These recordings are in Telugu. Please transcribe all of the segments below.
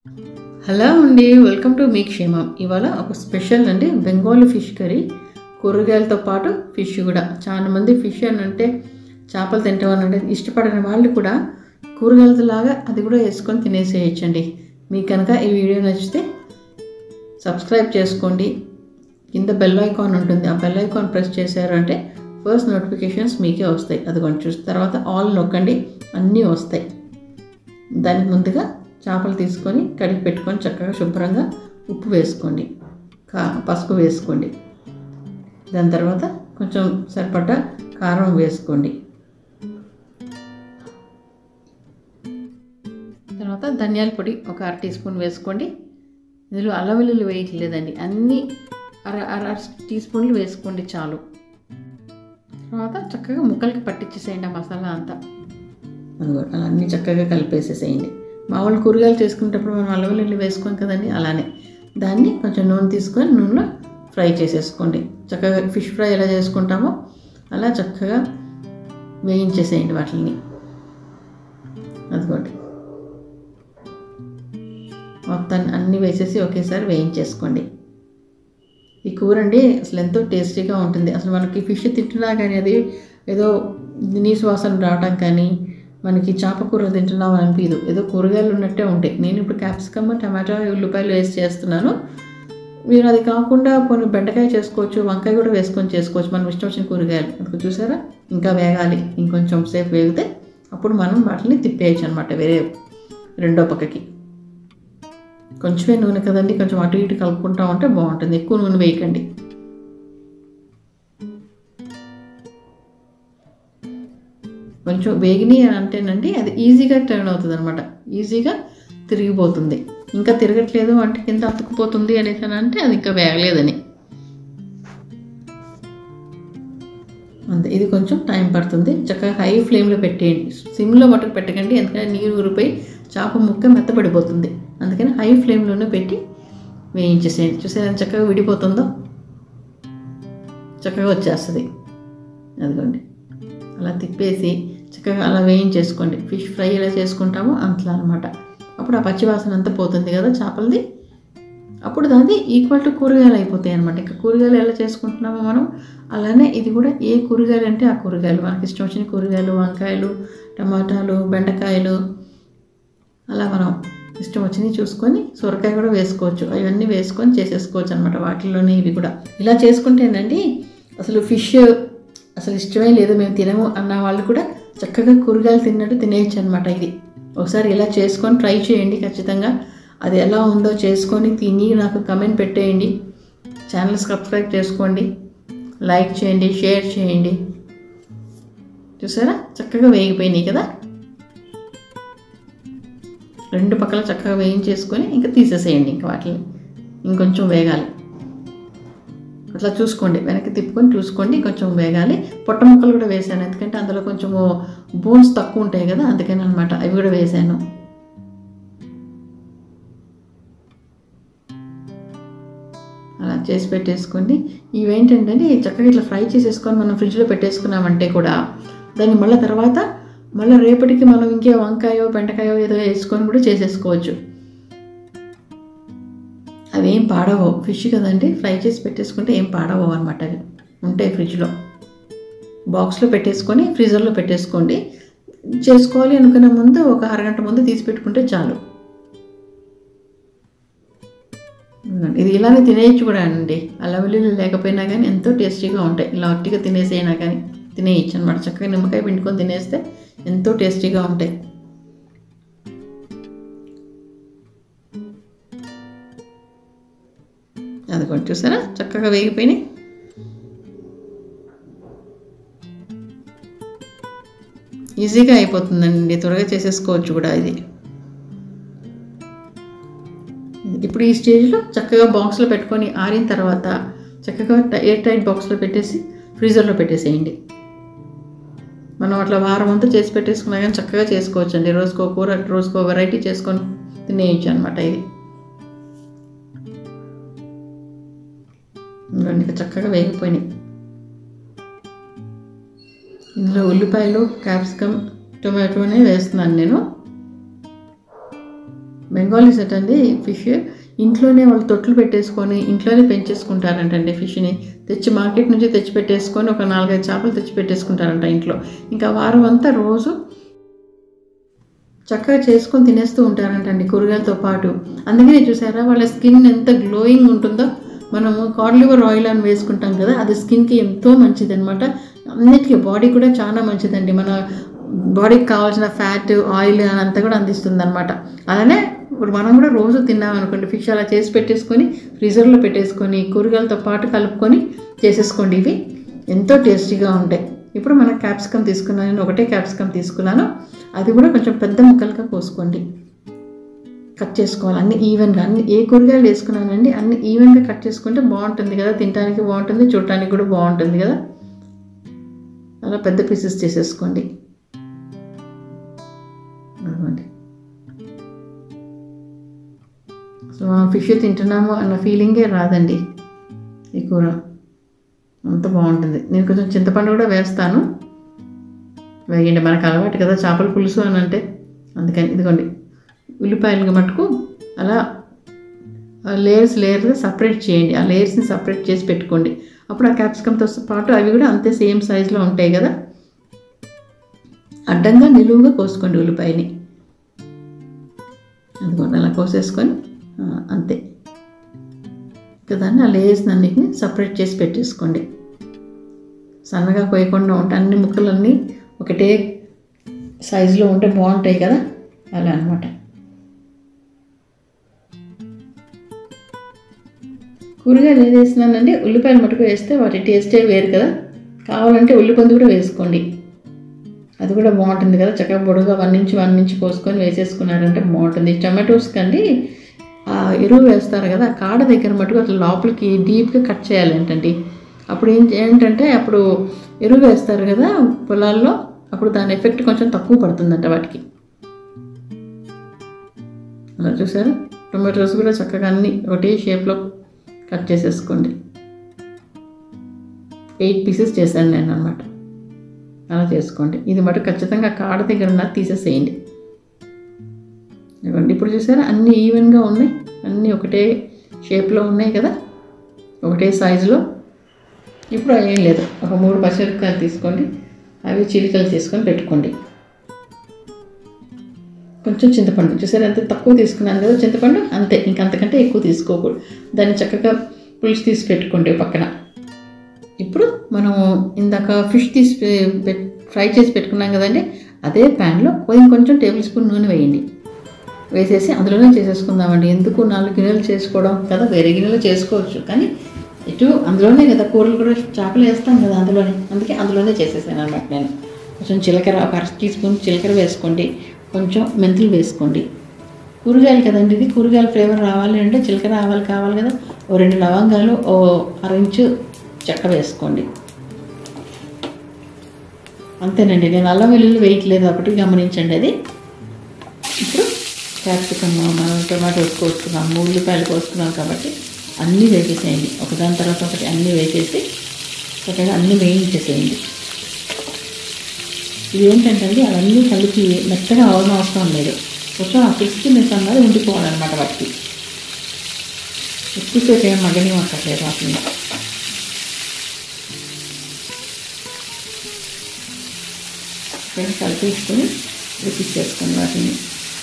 హలో అండి, వెల్కమ్ టు మీ క్షేమం. ఇవాళ ఒక స్పెషల్ అండి, బెంగాలీ ఫిష్ కర్రీ. కూరగాయలతో పాటు ఫిష్ కూడా. చాలామంది ఫిష్ అని అంటే చేపలు తింటామని ఇష్టపడని వాళ్ళు కూడా కూరగాయలలాగా అది కూడా వేసుకొని తినేసేయచ్చండి. మీకు కనుక ఈ వీడియో నచ్చితే సబ్స్క్రైబ్ చేసుకోండి. కింద బెల్ ఐకాన్ ఉంటుంది, ఆ బెల్ ఐకాన్ ప్రెస్ చేశారు అంటే ఫస్ట్ నోటిఫికేషన్స్ మీకే వస్తాయి. అది కొంచెం చూసిన తర్వాత ఆల్ నొక్కండి, అన్నీ వస్తాయి. దానికి ముందుగా చేపలు తీసుకొని కడిగి పెట్టుకొని చక్కగా శుభ్రంగా ఉప్పు వేసుకోండి, పసుపు వేసుకోండి. దాని తర్వాత కొంచెం సరిపడ్డ కారం వేసుకోండి. తర్వాత ధనియాల పొడి ఒక 1/2 టీ స్పూన్ వేసుకోండి. ఇందులో అల్లం వెల్లుల్లి వేయట్లేదండి, అన్నీ అర టీ స్పూన్లు వేసుకోండి చాలు. తర్వాత చక్కగా ముక్కలకి పట్టించేసేయండి ఆ మసాలా అంతా. అలా అన్నీ చక్కగా కలిపేసేసేయండి. మామూలు కూరగాయలు చేసుకునేటప్పుడు మనం అల్లం వెల్లుల్లి వేసుకోం కదండి, అలానే దాన్ని కొంచెం నూనె తీసుకొని నూనెలో ఫ్రై చేసేసుకోండి. చక్కగా ఫిష్ ఫ్రై ఎలా చేసుకుంటామో అలా చక్కగా వేయించేసేయండి వాటిని. అదిగోండి, మొత్తాన్ని అన్నీ వేసేసి ఒకేసారి వేయించేసుకోండి. ఈ కూర అండి అసలు ఎంతో టేస్టీగా ఉంటుంది. అసలు మనకి ఫిష్ తింటున్నా కానీ అది ఏదో నీసు వాసన రావడం కానీ, మనకి చేప కూర తింటున్నాం అనిపించదు, ఏదో కూరగాయలు ఉన్నట్టే ఉంటాయి. నేను ఇప్పుడు క్యాప్సికమ్, టమాటా, ఉల్లిపాయలు వేసి చేస్తున్నాను. మీరు అది కాకుండా కొన్ని బెండకాయ చేసుకోవచ్చు, వంకాయ కూడా వేసుకొని చేసుకోవచ్చు, మనం ఇష్టం వచ్చిన కూరగాయలు. అందుకు చూసారా, ఇంకా వేగాలి. ఇంకొంచెం సేపు వేగితే అప్పుడు మనం వాటిని తిప్పేయచ్చు అనమాట వేరే రెండో పక్కకి. కొంచెమే నూనె కదండి, కొంచెం అటు ఇటు కలుపుకుంటా ఉంటే బాగుంటుంది. ఎక్కువ నూనె వేయకండి. కొంచెం వేగిని అంటేనండి అది ఈజీగా టర్న్ అవుతుంది అనమాట, ఈజీగా తిరిగిపోతుంది. ఇంకా తిరగట్లేదు అంటే కింద అతుక్కుపోతుంది అనేసి అంటే అది ఇంకా వేగలేదని. అంతే, ఇది కొంచెం టైం పడుతుంది. చక్కగా హై ఫ్లేమ్లో పెట్టేయండి, సిమ్లో మటుకు పెట్టకండి, ఎందుకంటే నీరు ఊరిపోయి చేప ముక్క మెత్తపడిపోతుంది. అందుకని హై ఫ్లేమ్లోనే పెట్టి వేయించేసేయండి. చూసేది చక్కగా విడిపోతుందో, చక్కగా వచ్చేస్తుంది. అదిగోండి, అలా తిప్పేసి చక్కగా అలా వేయించేసుకోండి. ఫిష్ ఫ్రై ఎలా చేసుకుంటామో అంతలా అనమాట. అప్పుడు ఆ పచ్చివాసన అంతా పోతుంది కదా చేపలది. అప్పుడు దాన్ని ఈక్వల్ టు కూరగాయలు అయిపోతాయి అనమాట. ఇంకా కూరగాయలు ఎలా చేసుకుంటున్నామో మనం అలానే ఇది కూడా ఏ కూరగాయలు అంటే ఆ కూరగాయలు, మనకి ఇష్టం వచ్చిన కూరగాయలు, వంకాయలు, టమాటాలు, బెండకాయలు, అలా మనం ఇష్టం వచ్చినవి చూసుకొని సొరకాయ కూడా వేసుకోవచ్చు. అవన్నీ వేసుకొని చేసేసుకోవచ్చు అనమాట వాటిల్లోనే. ఇవి కూడా ఇలా చేసుకుంటేనండి అసలు ఫిష్ అసలు ఇష్టమే లేదు, మేము తినము అన్న వాళ్ళు కూడా చక్కగా కూరగాయలు తిన్నట్టు తినేయచ్చు అనమాట. ఇది ఒకసారి ఇలా చేసుకొని ట్రై చేయండి ఖచ్చితంగా. అది ఎలా ఉందో చేసుకొని తిని నాకు కమెంట్ పెట్టేయండి. ఛానల్ సబ్స్క్రైబ్ చేసుకోండి, లైక్ చేయండి, షేర్ చేయండి. చూసారా, చక్కగా వేగిపోయినాయి కదా. రెండు పక్కల చక్కగా వేయించేసుకొని ఇంకా తీసేసేయండి. ఇంకా వాటిని ఇంకొంచెం వేగాలి. అట్లా చూసుకోండి, వెనక్కి తిప్పుకొని చూసుకోండి, కొంచెం వేగాలి. పొట్ట ముక్కలు కూడా వేసాను, ఎందుకంటే అందులో కొంచెము బోన్స్ తక్కువ ఉంటాయి కదా, అందుకని అనమాట. అవి కూడా వేసాను. అలా చేసి పెట్టేసుకోండి. ఇవేంటంటే చక్కగా ఇట్లా ఫ్రై చేసేసుకొని మనం ఫ్రిడ్జ్లో పెట్టేసుకున్నామంటే కూడా దాన్ని మళ్ళీ తర్వాత మళ్ళీ రేపటికి మనం ఇంకే వంకాయో బెండకాయో ఏదో వేసుకొని కూడా చేసేసుకోవచ్చు. అవి ఏం పాడవో, ఫిష్ కదండి, ఫ్రై చేసి పెట్టేసుకుంటే ఏం పాడవో అనమాట. అవి ఉంటాయి ఫ్రిడ్జ్లో. బాక్స్లో పెట్టేసుకొని ఫ్రీజర్లో పెట్టేసుకోండి. చేసుకోవాలి అనుకున్న ముందు ఒక అరగంట ముందు తీసి పెట్టుకుంటే చాలు. ఇది ఇలానే తినేయచ్చు కూడా అండి, అల్లం వెల్లుల్లి లేకపోయినా కానీ ఎంతో టేస్టీగా ఉంటాయి. ఇలా ఒట్టిగా తినేసైనా కానీ తినేయచ్చు అనమాట. చక్కగా నిమ్మకాయ పిండుకొని తినేస్తే ఎంతో టేస్టీగా ఉంటాయి. అదిగోండి, చూసారా చక్కగా వేగిపోయినాయి. ఈజీగా అయిపోతుందండి, త్వరగా చేసేసుకోవచ్చు కూడా ఇది. ఇప్పుడు ఈ స్టేజ్లో చక్కగా బాక్స్లో పెట్టుకొని ఆరిన తర్వాత చక్కగా ఎయిర్ టైట్ బాక్స్లో పెట్టేసి ఫ్రీజర్లో పెట్టేసేయండి. మనం అట్లా వారం అంతా చేసి పెట్టేసుకున్నా కానీ చక్కగా చేసుకోవచ్చు అండి. రోజుకో కూర, రోజుకో వెరైటీ చేసుకొని తినేయచ్చు అనమాట. ఇది ఇంకా చక్కగా వేగిపోయినాయి. ఇందులో ఉల్లిపాయలు, క్యాప్సికమ్, టొమాటోనే వేస్తున్నాను నేను. బెంగాలీస్ అండి ఫిష్ ఇంట్లోనే వాళ్ళు తొట్లు పెట్టేసుకొని ఇంట్లోనే పెంచేసుకుంటారంటండి. ఫిష్ని తెచ్చి మార్కెట్ నుంచి తెచ్చి పెట్టేసుకొని ఒక 4-5 చేపలు తెచ్చి పెట్టేసుకుంటారంట ఇంట్లో. ఇంకా వారం అంతా రోజు చక్కగా చేసుకొని తినేస్తూ ఉంటారంటండి కూరగాయలతో పాటు. అందుకనే చూసారా వాళ్ళ స్కిన్ ఎంత గ్లోయింగ్ ఉంటుందో. మనము కాడ్ లివర్ ఆయిల్ అని వేసుకుంటాం కదా, అది స్కిన్కి ఎంతో మంచిది అనమాట. అన్నిటికీ బాడీ కూడా చాలా మంచిదండి. మన బాడీకి కావాల్సిన ఫ్యాట్ ఆయిల్ అంతా కూడా అందిస్తుంది అనమాట. అలానే ఇప్పుడు మనం కూడా రోజు తిన్నామనుకోండి ఫిష్ అలా చేసి పెట్టేసుకొని ఫ్రీజర్లో పెట్టేసుకొని కూరగాయలతో పాటు కలుపుకొని చేసేసుకోండి. ఇవి ఎంతో టేస్టీగా ఉంటాయి. ఇప్పుడు మనం క్యాప్సికమ్ తీసుకున్నాను, నేను ఒకటే క్యాప్సికమ్ తీసుకున్నాను. అది కూడా కొంచెం పెద్ద ముక్కలుగా కోసుకోండి, కట్ చేసుకోవాలి అన్ని ఈవెన్గా. అన్ని ఏ కూరగాయలు వేసుకున్నానండి అన్ని ఈవెన్గా కట్ చేసుకుంటే బాగుంటుంది కదా, తినడానికి బాగుంటుంది, చూడటానికి కూడా బాగుంటుంది కదా. అలా పెద్ద పీసెస్ చేసేసుకోండి. సో ఫిష్ తింటున్నాము అన్న ఫీలింగే రాదండి. ఈ కూర అంత బాగుంటుంది. నేను కొంచెం చింతపండు కూడా వేస్తాను, వేయండి. మనకు అలవాటు కదా చేపల పులుసు అని అంటే, అందుకని. ఇదిగోండి ఉల్లిపాయలు మటుకు అలా లేయర్స్గా సపరేట్ చేయండి. ఆ లేయర్స్ని సపరేట్ చేసి పెట్టుకోండి. అప్పుడు ఆ క్యాప్సికమ్తో పాటు అవి కూడా అంతే సేమ్ సైజులో ఉంటాయి కదా. అడ్డంగా నిలువుగా కోసుకోండి ఉల్లిపాయని. అందుకోండి అలా కోసేసుకొని అంతే. దాన్ని ఆ లేయర్స్ అన్నిటిని సపరేట్ చేసి పెట్టేసుకోండి. సన్నగా కోయకుండా ఉంటే అన్ని ముక్కలన్నీ ఒకటే సైజులో ఉంటే బాగుంటాయి కదా, అలా అనమాట. కూరగాయలు ఏది వేసినానండి ఉల్లిపాయలు మటుకు వేస్తే వాటి టేస్టే వేరు కదా. కావాలంటే ఉల్లిపొందు కూడా వేసుకోండి, అది కూడా బాగుంటుంది కదా. చక్కగా పొడుగా 1 నుంచి కోసుకొని వేసేసుకున్నారంటే బాగుంటుంది. టమాటోస్ కండి ఎరువు వేస్తారు కదా, ఆ కాడ దగ్గర మటుకు అట్లా లోపలికి డీప్గా కట్ చేయాలి ఏంటండి. అప్పుడు ఏంటంటే అప్పుడు ఎరువు వేస్తారు కదా పొలాల్లో, అప్పుడు దాని ఎఫెక్ట్ కొంచెం తక్కువ పడుతుందంట వాటికి. అలా చూసారు, టొమాటోస్ కూడా చక్కగా అన్నీ ఒకటే షేప్లో కట్ చేసేసుకోండి. 8 పీసెస్ చేశాను నేను అనమాట. అలా చేసుకోండి. ఇది మటు ఖచ్చితంగా కాడ దగ్గర ఉన్నది తీసేసేయండి. ఇవ్వండి ఇప్పుడు చూసారా అన్నీ ఈవెన్గా ఉన్నాయి, అన్నీ ఒకటే షేప్లో ఉన్నాయి కదా, ఒకటే సైజులో. ఇప్పుడు ఏం లేదు, ఒక 3 పచ్చిమిరపకాయలు తీసుకోండి, అవి చిలికలు తీసుకొని పెట్టుకోండి. కొంచెం చింతపండు చూసారా ఎంత తక్కువ తీసుకున్నాను కదా చింతపండు, అంతే. ఇంకంతకంటే ఎక్కువ తీసుకోకూడదు. దాన్ని చక్కగా పులుసు తీసి పెట్టుకోండి పక్కన. ఇప్పుడు మనం ఇందాక ఫిష్ తీసి ఫ్రై చేసి పెట్టుకున్నాం కదండి, అదే ప్యాన్లో కొంచెం టేబుల్ స్పూన్ నూనె వేయండి. వేసేసి అందులోనే చేసేసుకుందామండి. ఎందుకు 4 గిన్నెలు చేసుకోవడం కదా, వేరే గిన్నెలు చేసుకోవచ్చు, కానీ అందులోనే కదా కూరలు కూడా చేపలు వేస్తాం కదా అందులోనే, అందుకే అందులోనే చేసేసాను అనమాట నేను. కొంచెం జీలకర్ర, ఒక 1/2 టీ స్పూన్ జీలకర్ర వేసుకోండి, కొంచెం మెంతులు వేసుకోండి. కూరగాయలు కదండి ఇది, కూరగాయల ఫ్లేవర్ రావాలి అంటే జీలకర్ర ఆవాలు కావాలి కదా. ఓ 2 లవంగాలు, ఓ 1/2 ఇంచు చెక్క వేసుకోండి, అంతేనండి. నేను అల్లం వెల్లుల్లి వేయట్లేదు, ఒకటి గమనించండి అది. ఇప్పుడు క్యాప్సికమ్, మనం టొమాటోస్ కోసుకున్నాం, ఉల్లిపాయలు కోసుకున్నాం కాబట్టి అన్నీ వేసేసేయండి. ఒకదాని తర్వాత ఒకటి అన్నీ వేసేసి చక్కగా అన్నీ వేయించేసేయండి. ఇది ఏంటంటే అవన్నీ కలిపి మెత్తగా అవసరం లేదు, కొంచెం ఆ క్రిస్పీనెస్ అన్నది ఉండిపోవాలన్నమాట వాటికి. ఎక్కువసేపు ఏం మగని అక్కర్లేదు వాటిని. కలిపేసుకొని రుచిచ్చేసుకోండి వాటిని.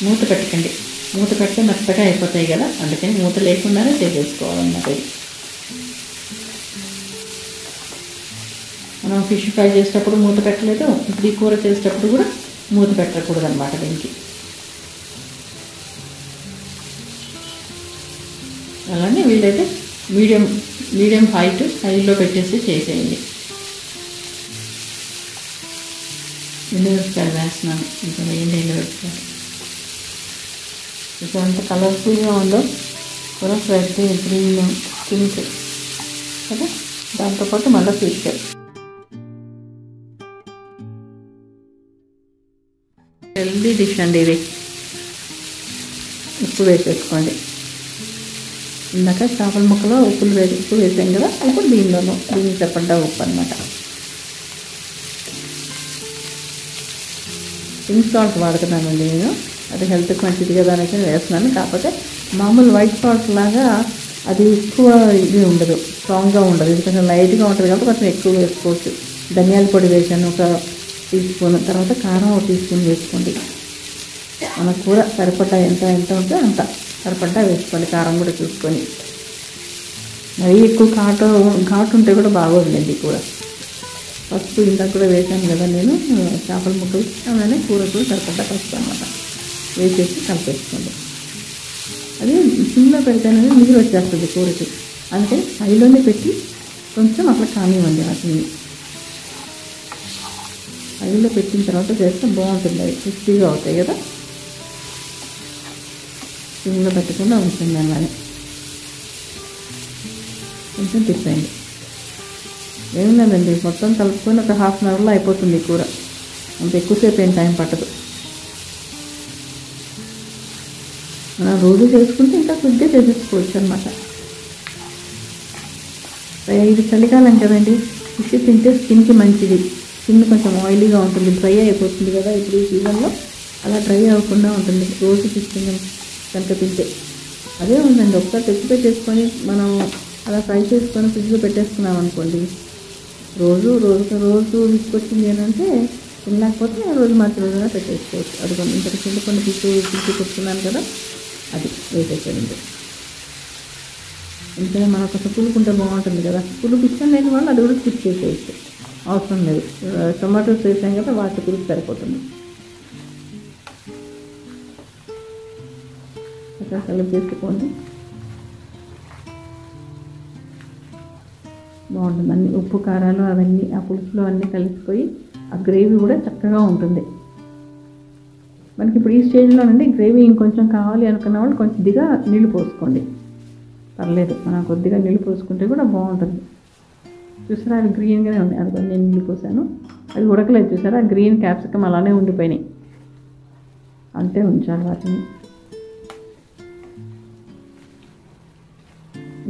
మూత పెట్టకండి, మూత పెడితే మెత్తగా అయిపోతాయి కదా, అందుకని మూత లేకుండానే చేసేసుకోవాలన్నమాట. ఇది మనం ఫిష్ ఫ్రై చేసేటప్పుడు మూత పెట్టలేదు, ఇప్పుడు ఈ కూర చేసేటప్పుడు కూడా మూత పెట్టకూడదు అనమాట దీనికి. అలానే వీళ్ళైతే మీడియం హైలో పెట్టేసి చేసేయండి. ఎండుమిరపకాయలు వేస్తున్నాను, ఇంకా వేయండి ఎండుమిరపకాయలు. ఇప్పుడు అంత కలర్ఫుల్గా ఉందో కూర, రెడ్, గ్రీన్, పింక్ కదా. దాంతోపాటు మళ్ళీ ఫిష్, హెల్దీ డిష్ అండి ఇది. ఉప్పు వేసేసుకోండి. ఇందాక చేపల ముక్కలో ఉప్పు వేసాం కదా, ఇప్పుడు దీనికి చెప్పండి ఉప్పు అనమాట. పింక్ సాల్ట్ వాడుతున్నానండి నేను. అది హెల్త్కి మంచిది కదా అనేసి వేస్తున్నాను. కాకపోతే మామూలు వైట్ సాస్ లాగా అది ఎక్కువ ఇది ఉండదు, స్ట్రాంగ్గా ఉండదు. ఇది కొంచెం లైట్గా ఉంటుంది కాబట్టి కొంచెం ఎక్కువ వేసుకోవచ్చు. ధనియాల పొడి వేసాను 1 టీ స్పూన్, తర్వాత కారం 1 టీ స్పూన్ వేసుకోండి. మన కూర సరిపడా ఎంత ఉంటే అంత సరిపడా వేసుకోండి. కారం కూడా చూసుకొని. మరీ ఎక్కువ ఘాటు ఉంటే కూడా బాగోదులేండి కూర. పసుపు ఇందాక కూడా వేసాను కదా నేను చేపల ముక్కలు, అలానే కూర కూడా సరిపడా పసుపు అన్నమాట వేసేసి కలిపేసుకోండి. అది సిమ్లో పెడితేనే నీరు వచ్చేస్తుంది కూరకి, అందుకని హైలోనే పెట్టి కొంచెం అట్లా కానివ్వండి. వాటిని హైలో పెట్టిన తర్వాత చేస్తే బాగుంటుంది, అది క్రిస్పీగా అవుతాయి కదా. సిమ్లో పెట్టకుండా ఉంటుంది అలానే కొంచెం తిప్పండి. ఏం లేదండి, మొత్తం కలుపుకొని ఒక ½ అన్ అవర్లో అయిపోతుంది కూర. అంత ఎక్కువసేపు ఏం టైం పట్టదు. మనం రోజు చేసుకుంటే ఇంకా కొద్దిగా చేసేసుకోవచ్చు అనమాట. ఇది చలికాలం కదండి, ఫిష్ తింటే స్కిన్కి మంచిది. స్కిన్ కొంచెం ఆయిలీగా ఉంటుంది, డ్రై అయిపోతుంది కదా ఇప్పుడు ఈ సీజన్లో. అలా డ్రై అవ్వకుండా ఉంటుంది రోజు ఫిష్ కనుక తింటే. అదే ఉందండి, ఒకసారి తెచ్చి చేసుకొని మనం అలా ఫ్రై చేసుకొని ఫ్రిడ్జ్లో పెట్టేసుకున్నాం అనుకోండి, రోజు తీసుకొచ్చింది ఏంటంటే తినలేకపోతే ఆ రోజు మార్చి రోజున పెట్టేసుకోవచ్చు. అది కొంచెం ఇంతకు చింతపండు పిచ్చి కొట్టుకున్నాను కదా, అది వేసేసేయండి. ఎందుకంటే మనకు కొంచెం పులుకుంటే బాగుంటుంది కదా. పులుపు ఇష్టం లేని వాళ్ళు అది కూడా స్కిప్ చేసేయచ్చు, అవసరం లేదు. టొమాటోస్ వేసాం కదా, వాటి పులుపు సరిపోతుంది. అట్లా కలిపి చేసుకోండి, బాగుంటుంది. అన్ని ఉప్పు కారాలు అవన్నీ ఆ పులుసులో అన్నీ కలిసిపోయి ఆ గ్రేవీ కూడా చక్కగా ఉంటుంది. మనకి ఇప్పుడు ఈ స్టేజ్లోనండి గ్రేవీ ఇంకొంచెం కావాలి అనుకున్న వాళ్ళు కొద్దిగా నీళ్ళు పోసుకోండి, పర్లేదు. మనం కొద్దిగా నీళ్ళు పోసుకుంటే కూడా బాగుంటుంది. చూసారా అవి గ్రీన్గానే ఉన్నాయి, అది నేను నీళ్ళు పోసాను, అది ఉడకలేదు. చూసారా గ్రీన్ క్యాప్సికమ్ అలానే ఉండిపోయినాయి, అంతే ఉంచాలి వాటిని.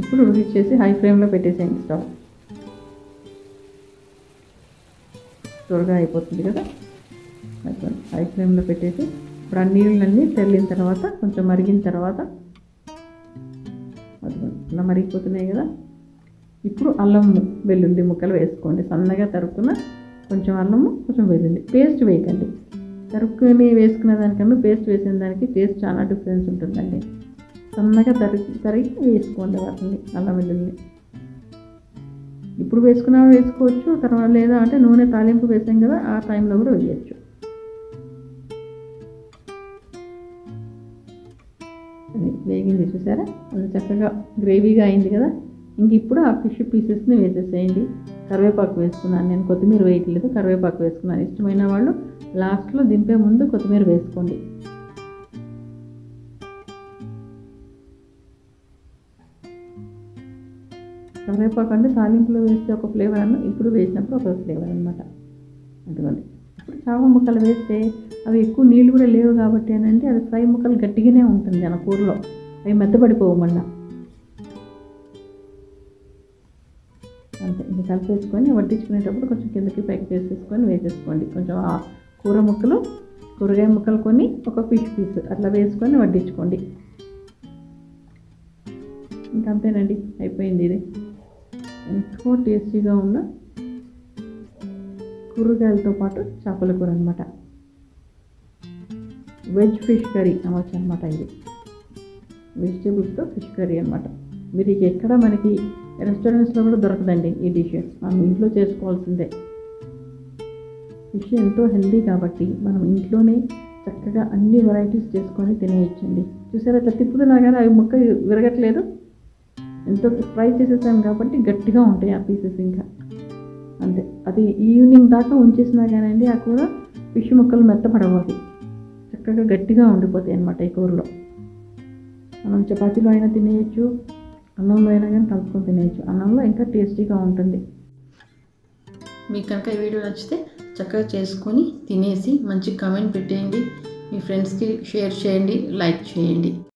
ఇప్పుడు ఉడికిచ్చేసి హై ఫ్లేమ్లో పెట్టేసేయండి స్టవ్. త్వరగా అయిపోతుంది కదా. హై ఫ్లేమ్లో పెట్టేసి ఇప్పుడు ఆ నీళ్ళన్నీ తెల్లిన తర్వాత కొంచెం మరిగిన తర్వాత ఇలా మరిగిపోతున్నాయి కదా. ఇప్పుడు అల్లం వెల్లుల్లి ముక్కలు వేసుకోండి, సన్నగా తరుక్కున్న కొంచెం అల్లము కొంచెం వెల్లుల్లి. పేస్ట్ వేయకండి, తరుక్కుని వేసుకునే దానికన్నా పేస్ట్ వేసిన దానికి టేస్ట్ చాలా డిఫరెన్స్ ఉంటుందండి. సన్నగా తరిగి వేసుకోండి వాటిని, అల్లం వెల్లుల్లి. ఇప్పుడు వేసుకున్నా వేసుకోవచ్చు, తర్వాత లేదా అంటే నూనె తాలింపు వేసాం కదా ఆ టైంలో కూడా వేయచ్చు. అది వేగింది చూసారా, అది చక్కగా గ్రేవీగా అయింది కదా. ఇంక ఇప్పుడు ఆ ఫిష్ పీసెస్ని వేసేసేయండి. కరివేపాకు వేసుకున్నాను నేను, కొత్తిమీర వేయట్లేదు, కరివేపాకు వేసుకున్నాను. ఇష్టమైన వాళ్ళు లాస్ట్లో దింపే ముందు కొత్తిమీర వేసుకోండి. కరివేపాకు అంటే తాలింపులో వేస్తే ఒక ఫ్లేవర్ అన్న, ఇప్పుడు వేసినప్పుడు ఒక ఫ్లేవర్ అనమాట. అటువంటి ఇప్పుడు చేప ముక్కలు వేస్తే అవి ఎక్కువ నీళ్ళు కూడా లేవు కాబట్టి అంటే అది ఫ్రై ముక్కలు గట్టిగానే ఉంటుంది అన్న కూరలో, అవి మెత్తబడిపోవు మళ్ళీ. అంతే, ఇది కలిపేసుకొని వడ్డించుకునేటప్పుడు కొంచెం కిందకి పైకి వేసేసుకోండి. కొంచెం ఆ కూరగాయ ముక్కలు కొన్ని ఒక ఫిష్ పీస్ అట్లా వేసుకొని వడ్డించుకోండి. ఇంకంతేనండి, అయిపోయింది. ఇది ఎంతో టేస్టీగా ఉన్న కూరగాయలతో పాటు చేపల కూర అనమాట. వెజ్ ఫిష్ కర్రీ అనవచ్చు అనమాట. ఇది వెజిటేబుల్స్తో ఫిష్ కర్రీ అనమాట. మీరు ఎక్కడ మనకి రెస్టారెంట్స్లో కూడా దొరకదండి ఈ డిష్, మనం ఇంట్లో చేసుకోవాల్సిందే. ఫిష్ ఎంతో హెల్దీ కాబట్టి మనం ఇంట్లోనే చక్కగా అన్ని వెరైటీస్ చేసుకొని తినేయచ్చండి. చూసారా అట్లా తిప్పుతున్నా కానీ అవి ముక్క విరగట్లేదు, ఎంతో ఫ్రై చేసేసాం కాబట్టి గట్టిగా ఉంటాయి ఆ పీసెస్. ఇంకా అంతే, అది ఈవినింగ్ దాకా ఉంచేసినా కానీ ఆ కూర ఫిష్ ముక్కలు మెత్తపడవు, అవి చక్కగా గట్టిగా ఉండిపోతాయి అన్నమాట. ఈ కూరలో మనం చపాతీలో అయినా తినేయచ్చు, అన్నంలో అయినా కానీ కలుపుకొని తినేయచ్చు. అన్నంలో ఇంకా టేస్టీగా ఉంటుంది. మీకు కనుక ఈ వీడియో నచ్చితే చక్కగా చేసుకొని తినేసి మంచి కామెంట్ పెట్టేయండి, మీ ఫ్రెండ్స్కి షేర్ చేయండి, లైక్ చేయండి.